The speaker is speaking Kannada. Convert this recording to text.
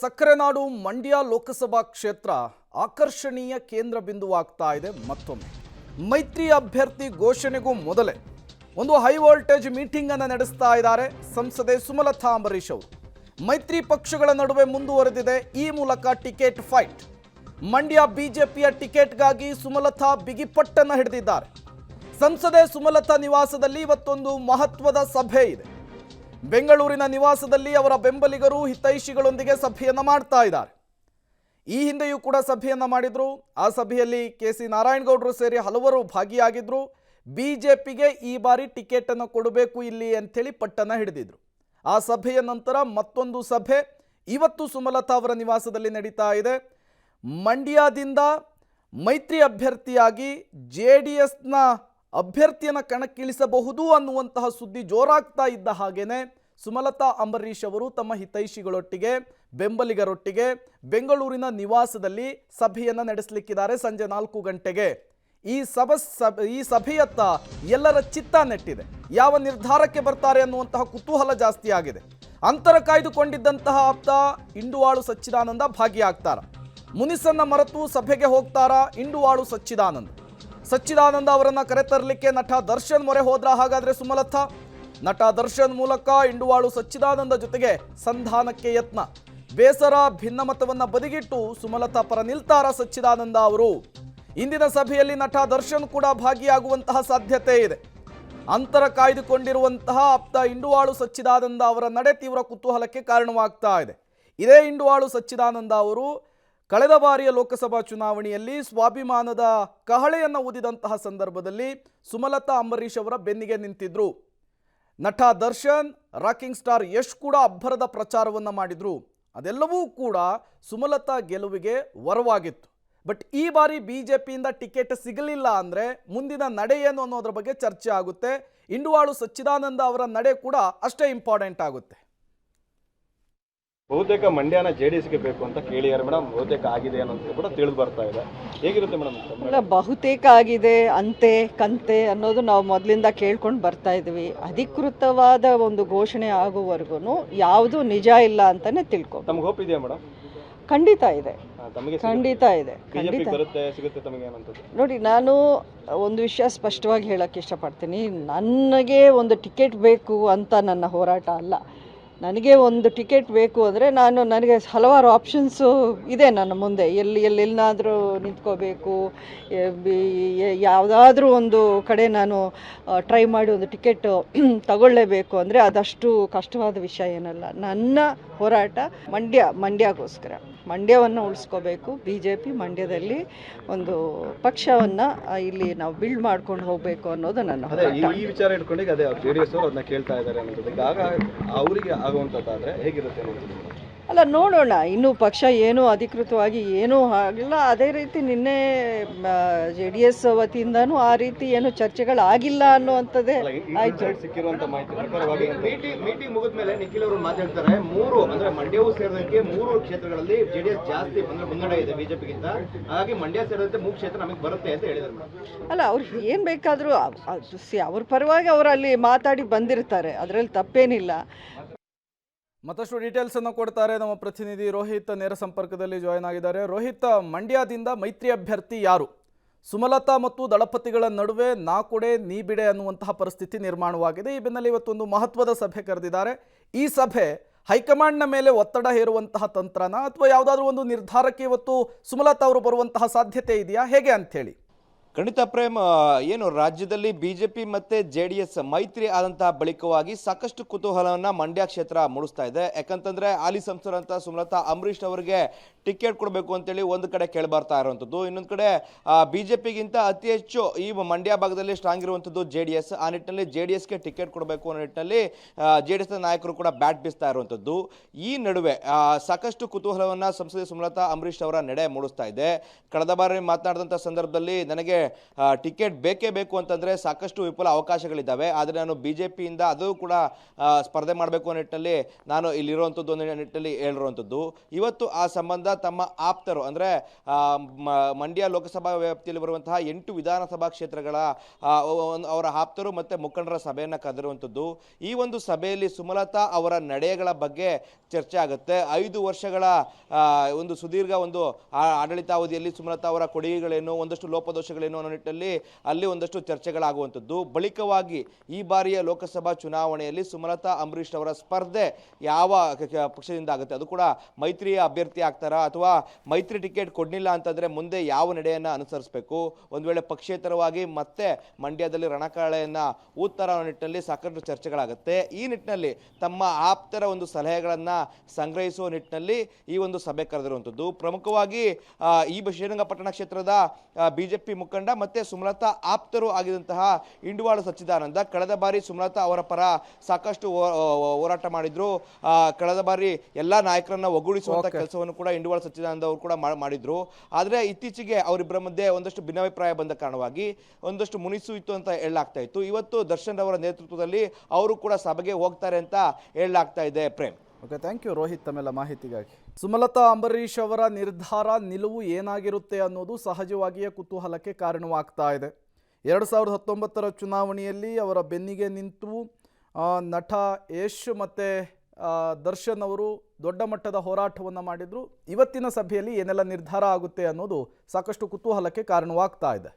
ಸಕ್ಕರೆನಾಡು ಮಂಡ್ಯ ಲೋಕಸಭಾ ಕ್ಷೇತ್ರ ಆಕರ್ಷಣೀಯ ಕೇಂದ್ರ ಬಿಂದುವಾಗ್ತಾ ಇದೆ. ಮತ್ತೊಮ್ಮೆ ಮೈತ್ರಿ ಅಭ್ಯರ್ಥಿ ಘೋಷಣೆಗೂ ಮೊದಲೇ ಒಂದು ಹೈ ವೋಲ್ಟೇಜ್ ಮೀಟಿಂಗ್ ಅನ್ನು ನಡೆಸ್ತಾ ಇದ್ದಾರೆ ಸಂಸದೆ ಸುಮಲತಾ ಅಂಬರೀಶ್ ಅವರು. ಮೈತ್ರಿ ಪಕ್ಷಗಳ ನಡುವೆ ಮುಂದುವರೆದಿದೆ ಈ ಮೂಲಕ ಟಿಕೆಟ್ ಫೈಟ್. ಮಂಡ್ಯ ಬಿಜೆಪಿಯ ಟಿಕೆಟ್ಗಾಗಿ ಸುಮಲತಾ ಬಿಗಿಪಟ್ಟನ್ನು ಹಿಡಿದಿದ್ದಾರೆ. ಸಂಸದೆ ಸುಮಲತಾ ನಿವಾಸದಲ್ಲಿ ಇವತ್ತೊಂದು ಮಹತ್ವದ ಸಭೆ ಇದೆ. ಬೆಂಗಳೂರಿನ ನಿವಾಸದಲ್ಲಿ ಅವರ ಬೆಂಬಲಿಗರು ಹಿತೈಷಿಗಳೊಂದಿಗೆ ಸಭೆಯನ್ನು ಮಾಡ್ತಾ ಇದ್ದಾರೆ. ಈ ಹಿಂದೆಯೂ ಕೂಡ ಸಭೆಯನ್ನು ಮಾಡಿದ್ರು. ಆ ಸಭೆಯಲ್ಲಿ ಕೆ.ಸಿ. ನಾರಾಯಣಗೌಡರು ಸೇರಿ ಹಲವರು ಭಾಗಿಯಾಗಿದ್ರು. ಬಿಜೆಪಿಗೆ ಈ ಬಾರಿ ಟಿಕೆಟ್ ಅನ್ನು ಕೊಡಬೇಕು ಇಲ್ಲಿ ಅಂತೇಳಿ ಪಟ್ಟನ್ನು ಹಿಡಿದಿದ್ರು. ಆ ಸಭೆಯ ನಂತರ ಮತ್ತೊಂದು ಸಭೆ ಇವತ್ತು ಸುಮಲತಾ ಅವರ ನಿವಾಸದಲ್ಲಿ ನಡೀತಾ ಇದೆ. ಮಂಡ್ಯದಿಂದ ಮೈತ್ರಿ ಅಭ್ಯರ್ಥಿಯಾಗಿ JDSನ ಅಭ್ಯರ್ಥಿಯನ್ನು ಕಣಕ್ಕಿಳಿಸಬಹುದು ಅನ್ನುವಂತಹ ಸುದ್ದಿ ಜೋರಾಗ್ತಾ ಇದ್ದ ಹಾಗೇನೆ ಸುಮಲತಾ ಅಂಬರೀಶ್ ಅವರು ತಮ್ಮ ಹಿತೈಷಿಗಳೊಟ್ಟಿಗೆ ಬೆಂಬಲಿಗರೊಟ್ಟಿಗೆ ಬೆಂಗಳೂರಿನ ನಿವಾಸದಲ್ಲಿ ಸಭೆಯನ್ನು ನಡೆಸಲಿಕ್ಕಿದ್ದಾರೆ. ಸಂಜೆ 4 ಗಂಟೆಗೆ ಈ ಸಭೆಯತ್ತ ಎಲ್ಲರ ಚಿತ್ತ ನೆಟ್ಟಿದೆ. ಯಾವ ನಿರ್ಧಾರಕ್ಕೆ ಬರ್ತಾರೆ ಅನ್ನುವಂತಹ ಕುತೂಹಲ ಜಾಸ್ತಿ ಆಗಿದೆ. ಅಂತರ ಕಾಯ್ದುಕೊಂಡಿದ್ದಂತಹ ಆಪ್ತ ಇಂಡುವಾಳು ಸಚ್ಚಿದಾನಂದ ಭಾಗಿಯಾಗ್ತಾರ. ಮುನಿಸನ್ನ ಮರೆತು ಸಭೆಗೆ ಹೋಗ್ತಾರಾ ಇಂಡುವಾಳು ಸಚ್ಚಿದಾನಂದ ಅವರನ್ನು ಕರೆತರಲಿಕ್ಕೆ ನಟ ದರ್ಶನ್ ಮೊರೆ ಹೋದ್ರ. ಹಾಗಾದ್ರೆ ಸುಮಲತಾ ನಟ ದರ್ಶನ್ ಮೂಲಕ ಇಂಡುವಾಳು ಸಚ್ಚಿದಾನಂದ ಜೊತೆಗೆ ಸಂಧಾನಕ್ಕೆ ಯತ್ನ. ಬೇಸರ ಭಿನ್ನಮತವನ್ನ ಬದಿಗಿಟ್ಟು ಸುಮಲತಾ ಪರ ನಿಲ್ತಾರ ಸಚ್ಚಿದಾನಂದ ಅವರು. ಇಂದಿನ ಸಭೆಯಲ್ಲಿ ನಟ ದರ್ಶನ್ ಕೂಡ ಭಾಗಿಯಾಗುವಂತಹ ಸಾಧ್ಯತೆ ಇದೆ. ಅಂತರ ಕಾಯ್ದುಕೊಂಡಿರುವಂತಹ ಆಪ್ತ ಇಂಡುವಾಳು ಸಚ್ಚಿದಾನಂದ ಅವರ ನಡೆ ತೀವ್ರ ಕುತೂಹಲಕ್ಕೆ ಕಾರಣವಾಗ್ತಾ ಇದೆ. ಇದೇ ಇಂಡುವಾಳು ಸಚ್ಚಿದಾನಂದ ಅವರು ಕಳೆದ ಬಾರಿಯ ಲೋಕಸಭಾ ಚುನಾವಣೆಯಲ್ಲಿ ಸ್ವಾಭಿಮಾನದ ಕಹಳೆಯನ್ನು ಊದಿದಂತಹ ಸಂದರ್ಭದಲ್ಲಿ ಸುಮಲತಾ ಅಂಬರೀಶ್ ಅವರ ಬೆನ್ನಿಗೆ ನಿಂತಿದ್ರು. ನಟ ದರ್ಶನ್, ರಾಕಿಂಗ್ ಸ್ಟಾರ್ ಯಶ್ ಕೂಡ ಅಬ್ಬರದ ಪ್ರಚಾರವನ್ನು ಮಾಡಿದ್ರು. ಅದೆಲ್ಲವೂ ಕೂಡ ಸುಮಲತಾ ಗೆಲುವಿಗೆ ವರವಾಗಿತ್ತು. ಬಟ್ ಈ ಬಾರಿ ಬಿಜೆಪಿಯಿಂದ ಟಿಕೆಟ್ ಸಿಗಲಿಲ್ಲ ಅಂದರೆ ಮುಂದಿನ ನಡೆ ಏನು ಅನ್ನೋದ್ರ ಬಗ್ಗೆ ಚರ್ಚೆ ಆಗುತ್ತೆ. ಇಂಡುವಾಳು ಸಚ್ಚಿದಾನಂದ ಅವರ ನಡೆ ಕೂಡ ಅಷ್ಟೇ ಇಂಪಾರ್ಟೆಂಟ್ ಆಗುತ್ತೆ. ಬಹುತೇಕ ಮಂಡ್ಯನ JDSಗೆ ಬೇಕು ಅಂತ ಕೇಳಿದ್ದಾರೆ ಮೇಡಮ್. ಬಹುತೇಕ ಆಗಿದೆ ಅನ್ನೋದು ಕೂಡ ತಿಳಿದು ಬರ್ತಾ ಇದೆ. ಹೇಗಿರುತ್ತೆ ಮೇಡಮ್? ಇಲ್ಲ, ಬಹುತೇಕ ಆಗಿದೆ ಅಂತೆ ಕಂತೆ ಅನ್ನೋದು ನಾವು ಮೊದಲಿಂದ ಕೇಳ್ಕೊಂಡು ಬರ್ತಾ ಇದ್ವಿ. ಅಧಿಕೃತವಾದ ಒಂದು ಘೋಷಣೆ ಆಗುವವರೆಗೂ ಯಾವುದು ನಿಜ ಇಲ್ಲ ಅಂತಾನೆ ತಿಳ್ಕೊ. ತಮ್ಗೆ ಹೋಪ್ ಇದೆಯಾ ಮೇಡಮ್? ಖಂಡಿತ ಇದೆ, ತಮಗೆ ಖಂಡಿತ ಇದೆ, ಖಂಡಿತ ಸಿಗುತ್ತೆ ತಮಗೆ ಏನಂತ ನೋಡಿ. ನಾನು ಒಂದು ವಿಷಯ ಸ್ಪಷ್ಟವಾಗಿ ಹೇಳಕ್ಕೆ ಇಷ್ಟಪಡ್ತೀನಿ. ನನಗೆ ಒಂದು ಟಿಕೆಟ್ ಬೇಕು ಅಂತ ನನ್ನ ಹೋರಾಟ ಅಲ್ಲ. ನನಗೆ ಒಂದು ಟಿಕೆಟ್ ಬೇಕು ಅಂದರೆ ನನಗೆ ಹಲವಾರು ಆಪ್ಷನ್ಸು ಇದೆ ನನ್ನ ಮುಂದೆ. ಎಲ್ಲಾದರೂ ನಿಂತ್ಕೋಬೇಕು, ಯಾವುದಾದ್ರೂ ಒಂದು ಕಡೆ ನಾನು ಟ್ರೈ ಮಾಡಿ ಒಂದು ಟಿಕೆಟ್ ತಗೊಳ್ಳೇಬೇಕು ಅಂದರೆ ಅದಷ್ಟು ಕಷ್ಟವಾದ ವಿಷಯ ಏನಲ್ಲ. ನನ್ನ ಹೋರಾಟ ಮಂಡ್ಯಗೋಸ್ಕರ. ಮಂಡ್ಯವನ್ನು ಉಳಿಸ್ಕೋಬೇಕು. BJP ಮಂಡ್ಯದಲ್ಲಿ ಒಂದು ಪಕ್ಷವನ್ನು ಇಲ್ಲಿ ನಾವು ಬಿಲ್ಡ್ ಮಾಡ್ಕೊಂಡು ಹೋಗಬೇಕು ಅನ್ನೋದು ನನ್ನ ಹೋರಾಟ. ಈ ವಿಚಾರ ಇಟ್ಕೊಂಡು ಈಗ ಅದೇ JDS ಅವರು ಅದನ್ನ ಕೇಳ್ತಾ ಇದ್ದಾರೆ ಅನ್ನೋದು ಆಗ ಅವರಿಗೆ ಆಗುವಂಥದ್ದಾದರೆ ಹೇಗಿರುತ್ತೆ ಅನ್ನೋದು ಅಲ್ಲ, ನೋಡೋಣ. ಇನ್ನೂ ಪಕ್ಷ ಏನೂ ಅಧಿಕೃತವಾಗಿ ಏನೂ ಆಗಿಲ್ಲ. ಅದೇ ರೀತಿ ನಿನ್ನೆ JDS ವತಿಯಿಂದನೂ ಆ ರೀತಿ ಏನು ಚರ್ಚೆಗಳಾಗಿಲ್ಲ ಅನ್ನುವಂಥದ್ದೇ ಆಯ್ತು. ಸಿಕ್ಕಿರುವಂತ ಮಾಹಿತಿ ಪ್ರಕಾರವಾಗಿ ಮೀಟಿಂಗ್ ಮುಗಿದ ಮೇಲೆ ನಿಖಿಲ್ ಅವರು ಮಾತಾಡ್ತಾರೆ, 3 ಅಂದ್ರೆ ಮಂಡ್ಯವೂ ಸೇರಿದಂತೆ 3 ಕ್ಷೇತ್ರಗಳಲ್ಲಿ JDS ಜಾಸ್ತಿ ಮುನ್ನಡೆ ಇದೆ ಬಿಜೆಪಿಗಿಂತ. ಹಾಗಾಗಿ ಮಂಡ್ಯ ಸೇರಿದಂತೆ 3 ಕ್ಷೇತ್ರ ನಮಗೆ ಬರುತ್ತೆ ಅಂತ ಹೇಳಿದ್ರು. ಅಲ್ಲ, ಅವ್ರು ಏನು ಬೇಕಾದರೂ ಅವ್ರ ಪರವಾಗಿ ಅವರು ಅಲ್ಲಿ ಮಾತಾಡಿ ಬಂದಿರ್ತಾರೆ, ಅದರಲ್ಲಿ ತಪ್ಪೇನಿಲ್ಲ. ಮತ್ತಷ್ಟು ಡೀಟೇಲ್ಸ್ ಅನ್ನು ಕೊಡ್ತಾರೆ ನಮ್ಮ ಪ್ರತಿನಿಧಿ ರೋಹಿತ್. ನೇರ ಸಂಪರ್ಕದಲ್ಲಿ ಜಾಯ್ನ್ ಆಗಿದ್ದಾರೆ. ರೋಹಿತ್, ಮಂಡ್ಯದಿಂದ ಮೈತ್ರಿ ಅಭ್ಯರ್ಥಿ ಯಾರು? ಸುಮಲತಾ ಮತ್ತು ದಳಪತಿಗಳ ನಡುವೆ ನಾ ಕೊಡೆ ನೀ ಬಿಡೆ ಅನ್ನುವಂತಹ ಪರಿಸ್ಥಿತಿ ನಿರ್ಮಾಣವಾಗಿದೆ. ಈ ಬೆನ್ನಲ್ಲೇ ಇವತ್ತೊಂದು ಮಹತ್ವದ ಸಭೆ ಕರೆದಿದ್ದಾರೆ. ಈ ಸಭೆ ಹೈಕಮಾಂಡ್ನ ಮೇಲೆ ಒತ್ತಡ ಹೇರುವಂತಹ ತಂತ್ರನ ಅಥವಾ ಯಾವುದಾದ್ರೂ ಒಂದು ನಿರ್ಧಾರಕ್ಕೆ ಇವತ್ತು ಸುಮಲತಾ ಅವರು ಬರುವಂತಹ ಸಾಧ್ಯತೆ ಇದೆಯಾ, ಹೇಗೆ ಅಂಥೇಳಿ? ಖಂಡಿತ ಪ್ರೇಮ್, ಏನು ರಾಜ್ಯದಲ್ಲಿ BJP ಮತ್ತು JDS ಮೈತ್ರಿ ಆದಂತಹ ಬಳಿಕವಾಗಿ ಸಾಕಷ್ಟು ಕುತೂಹಲವನ್ನು ಮಂಡ್ಯ ಕ್ಷೇತ್ರ ಮೂಡಿಸ್ತಾ ಇದೆ. ಯಾಕಂತಂದ್ರೆ ಹಾಲಿ ಸಂಸದರಂತ ಸುಮಲತಾ ಅಂಬರೀಶ್ ಅವರಿಗೆ ಟಿಕೆಟ್ ಕೊಡಬೇಕು ಅಂತೇಳಿ ಒಂದು ಕಡೆ ಕೇಳಬರ್ತಾ ಇರುವಂಥದ್ದು. ಇನ್ನೊಂದು ಕಡೆ BJPಗಿಂತ ಅತಿ ಹೆಚ್ಚು ಈ ಮಂಡ್ಯ ಭಾಗದಲ್ಲಿ ಸ್ಟ್ರಾಂಗ್ ಇರುವಂಥದ್ದು JDS. ಆ ನಿಟ್ಟಿನಲ್ಲಿ JDSಗೆ ಟಿಕೆಟ್ ಕೊಡಬೇಕು ಅನ್ನೋ ನಿಟ್ಟಿನಲ್ಲಿ JDSನ ನಾಯಕರು ಕೂಡ ಬ್ಯಾಟ್ ಬೀಸ್ತಾ ಇರುವಂಥದ್ದು. ಈ ನಡುವೆ ಸಾಕಷ್ಟು ಕುತೂಹಲವನ್ನು ಸಂಸದೆ ಸುಮಲತಾ ಅಂಬರೀಶ್ ಅವರ ನಡೆ ಮೂಡಿಸ್ತಾ ಇದೆ. ಕಳೆದ ಬಾರಿ ಮಾತನಾಡಿದಂಥ ಸಂದರ್ಭದಲ್ಲಿ ನನಗೆ ಟಿಕೆಟ್ ಬೇಕೇ ಬೇಕು ಅಂತಂದರೆ ಸಾಕಷ್ಟು ವಿಪುಲ ಅವಕಾಶಗಳಿದ್ದಾವೆ. ಆದರೆ ನಾನು BJPಯಿಂದ ಅದು ಕೂಡ ಸ್ಪರ್ಧೆ ಮಾಡಬೇಕು ಅನ್ನೋ ನಿಟ್ಟಿನಲ್ಲಿ ನಾನು ಇಲ್ಲಿರುವಂಥದ್ದು ಒಂದು ನಿಟ್ಟಿನಲ್ಲಿ ಹೇಳಿರುವಂಥದ್ದು. ಇವತ್ತು ಆ ಸಂಬಂಧ ತಮ್ಮ ಆಪ್ತರು ಅಂದರೆ ಮಂಡ್ಯ ಲೋಕಸಭಾ ವ್ಯಾಪ್ತಿಯಲ್ಲಿ ಬರುವಂತಹ 8 ವಿಧಾನಸಭಾ ಕ್ಷೇತ್ರಗಳ ಅವರ ಆಪ್ತರು ಮತ್ತು ಮುಖಂಡರ ಸಭೆಯನ್ನು ಕರೆದಿರುವಂಥದ್ದು. ಈ ಒಂದು ಸಭೆಯಲ್ಲಿ ಸುಮಲತಾ ಅವರ ನಡೆಗಳ ಬಗ್ಗೆ ಚರ್ಚೆ ಆಗುತ್ತೆ. 5 ವರ್ಷಗಳ ಒಂದು ಸುದೀರ್ಘ ಒಂದು ಆಡಳಿತಾವಧಿಯಲ್ಲಿ ಸುಮಲತಾ ಅವರ ಕೊಡುಗೆಗಳೇನು, ಒಂದಷ್ಟು ಲೋಪದೋಷಗಳೇನು ಅನ್ನೋ ನಿಟ್ಟಿನಲ್ಲಿ ಅಲ್ಲಿ ಒಂದಷ್ಟು ಚರ್ಚೆಗಳಾಗುವಂಥದ್ದು. ಬಳಿಕವಾಗಿ ಈ ಬಾರಿಯ ಲೋಕಸಭಾ ಚುನಾವಣೆಯಲ್ಲಿ ಸುಮಲತಾ ಅಂಬರೀಶ್ ಅವರ ಸ್ಪರ್ಧೆ ಯಾವ ಪಕ್ಷದಿಂದ ಆಗುತ್ತೆ, ಅದು ಕೂಡ ಮೈತ್ರಿಯ ಅಭ್ಯರ್ಥಿ ಆಗ್ತಾರಾ ಅಥವಾ ಮೈತ್ರಿ ಟಿಕೆಟ್ ಕೊಡಲಿಲ್ಲ ಅಂತಂದರೆ ಮುಂದೆ ಯಾವ ನಡೆಯನ್ನು ಅನುಸರಿಸಬೇಕು, ಒಂದು ವೇಳೆ ಪಕ್ಷೇತರವಾಗಿ ಮತ್ತೆ ಮಂಡ್ಯದಲ್ಲಿ ರಣಕಾಳೆಯನ್ನು ಊದ್ತಾರ ಅನ್ನೋ ನಿಟ್ಟಿನಲ್ಲಿ ಸಾಕಷ್ಟು ಚರ್ಚೆಗಳಾಗುತ್ತೆ. ಈ ನಿಟ್ಟಿನಲ್ಲಿ ತಮ್ಮ ಆಪ್ತರ ಒಂದು ಸಲಹೆಗಳನ್ನು ಸಂಗ್ರಹಿಸುವ ನಿಟ್ಟಿನಲ್ಲಿ ಈ ಒಂದು ಸಭೆ ಕರೆದಿರುವಂಥದ್ದು. ಪ್ರಮುಖವಾಗಿ ಈ ಶ್ರೀರಂಗಪಟ್ಟಣ ಕ್ಷೇತ್ರದ BJP ಮುಖಂಡ ಮತ್ತು ಸುಮಲತಾ ಆಪ್ತರು ಆಗಿದಂತಹ ಇಂಡುವಾಳ ಸಚ್ಚಿದಾನಂದ ಕಳೆದ ಬಾರಿ ಸುಮಲತಾ ಅವರ ಪರ ಸಾಕಷ್ಟು ಹೋರಾಟ ಮಾಡಿದ್ರು. ಕಳೆದ ಬಾರಿ ಎಲ್ಲ ನಾಯಕರನ್ನ ಒಗ್ಗೂಡಿಸುವಂತ ಕೆಲಸವನ್ನು ಕೂಡ ಇಂಡುವಾಳ ಸಚ್ಚಿದಾನಂದ ಅವರು ಕೂಡ ಮಾಡಿದ್ರು. ಆದರೆ ಇತ್ತೀಚೆಗೆ ಅವರಿಬ್ಬರ ಮಧ್ಯೆ ಒಂದಷ್ಟು ಭಿನ್ನಾಭಿಪ್ರಾಯ ಬಂದ ಕಾರಣವಾಗಿ ಒಂದಷ್ಟು ಮುನಿಸು ಅಂತ ಹೇಳಲಾಗ್ತಾ ಇತ್ತು. ಇವತ್ತು ದರ್ಶನ್ ಅವರ ನೇತೃತ್ವದಲ್ಲಿ ಅವರು ಕೂಡ ಸಭೆಗೆ ಹೋಗ್ತಾರೆ ಅಂತ ಹೇಳಲಾಗ್ತಾ ಇದೆ. Prem. Okay, thank you Rohit ತಮ್ಮೆಲ್ಲ ಮಾಹಿತಿಗಾಗಿ. ಸುಮಲತಾ ಅಂಬರೀಶ್ ಅವರ ನಿರ್ಧಾರ ನಿಲುವು ಏನಾಗಿರುತ್ತೆ ಅನ್ನೋದು ಸಹಜವಾಗಿಯೇ ಕುತೂಹಲಕ್ಕೆ ಕಾರಣವಾಗ್ತಾ ಇದೆ. 2019 ಚುನಾವಣೆಯಲ್ಲಿ ಅವರ ಬೆನ್ನಿಗೆ ನಿಂತು ನಟ ಯಶ್ ಮತ್ತು ದರ್ಶನ್ ಅವರು ದೊಡ್ಡ ಮಟ್ಟದ ಹೋರಾಟವನ್ನು ಮಾಡಿದರು. ಇವತ್ತಿನ ಸಭೆಯಲ್ಲಿ ಏನೆಲ್ಲ ನಿರ್ಧಾರ ಆಗುತ್ತೆ ಅನ್ನೋದು ಸಾಕಷ್ಟು ಕುತೂಹಲಕ್ಕೆ ಕಾರಣವಾಗ್ತಾ ಇದೆ.